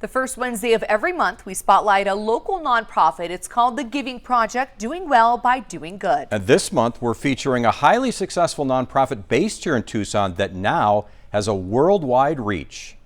The first Wednesday of every month, we spotlight a local nonprofit. It's called The Giving Project, doing well by doing good. And this month, we're featuring a highly successful nonprofit based here in Tucson that now has a worldwide reach.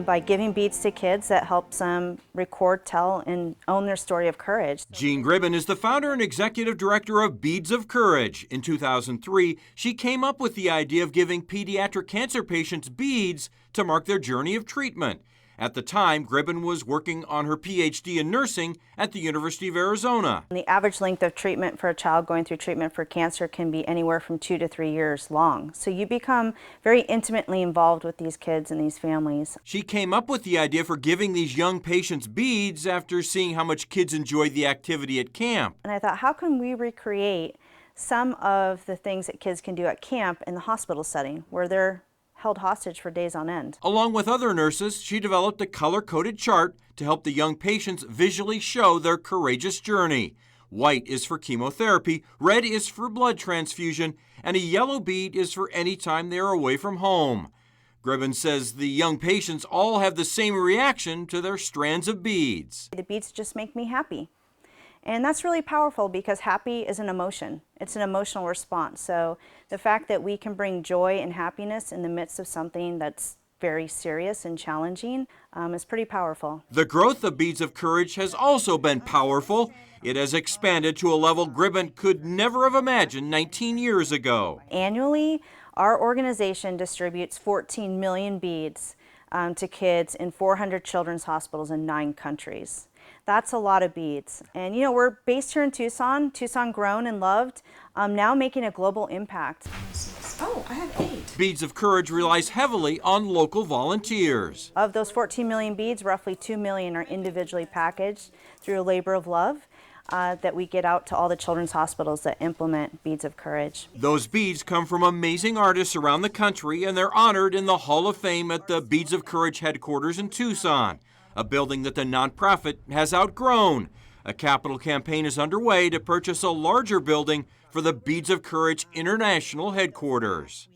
By giving beads to kids, that helps them record, tell, and own their story of courage. Jean Gribben is the founder and executive director of Beads of Courage. In 2003, she came up with the idea of giving pediatric cancer patients beads to mark their journey of treatment. At the time, Gribben was working on her PhD in nursing at the University of Arizona. The average length of treatment for a child going through treatment for cancer can be anywhere from 2 to 3 years long. So you become very intimately involved with these kids and these families. She came up with the idea for giving these young patients beads after seeing how much kids enjoyed the activity at camp. And I thought, how can we recreate some of the things that kids can do at camp in the hospital setting where they're held hostage for days on end. Along with other nurses, she developed a color-coded chart to help the young patients visually show their courageous journey. White is for chemotherapy, red is for blood transfusion, and a yellow bead is for any time they are away from home. Gribben says the young patients all have the same reaction to their strands of beads. The beads just make me happy. And that's really powerful because happy is an emotion. It's an emotional response. So the fact that we can bring joy and happiness in the midst of something that's very serious and challenging is pretty powerful. The growth of Beads of Courage has also been powerful. It has expanded to a level Gribben could never have imagined 19 years ago. Annually, our organization distributes 14 million beads to kids in 400 children's hospitals in 9 countries. That's a lot of beads. And you know, we're based here in Tucson grown and loved, now making a global impact. Oh, I have 8. Beads of Courage relies heavily on local volunteers. Of those 14 million beads, roughly 2 million are individually packaged through a labor of love that we get out to all the children's hospitals that implement Beads of Courage. Those beads come from amazing artists around the country, and they're honored in the Hall of Fame at the Beads of Courage headquarters in Tucson, a building that the nonprofit has outgrown. A capital campaign is underway to purchase a larger building for the Beads of Courage International headquarters.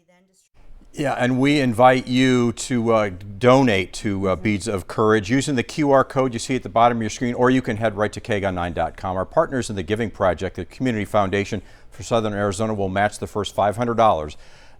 Yeah, and we invite you to donate to Beads of Courage using the QR code you see at the bottom of your screen, or you can head right to KGUN9.com. Our partners in the Giving Project, the Community Foundation for Southern Arizona, will match the first $500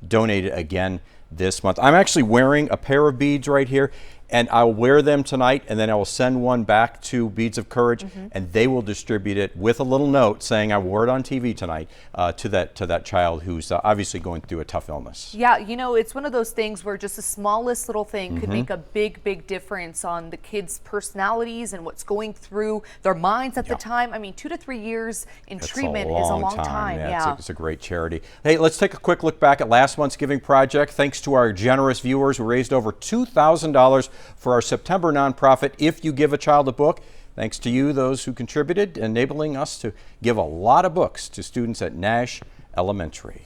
donated again this month. I'm actually wearing a pair of beads right here, and I'll wear them tonight, and then I will send one back to Beads of Courage, and they will distribute it with a little note saying I wore it on TV tonight to that child who's obviously going through a tough illness. Yeah, you know, it's one of those things where just the smallest little thing could make a big difference on the kids' personalities and what's going through their minds at the time. I mean, 2 to 3 years in treatment is a long time. Yeah. It's a great charity. Hey, let's take a quick look back at last month's Giving Project. Thanks to our generous viewers, we raised over $2,000 for our September nonprofit, If You Give a Child a Book. Thanks to you, those who contributed, enabling us to give a lot of books to students at Nash Elementary.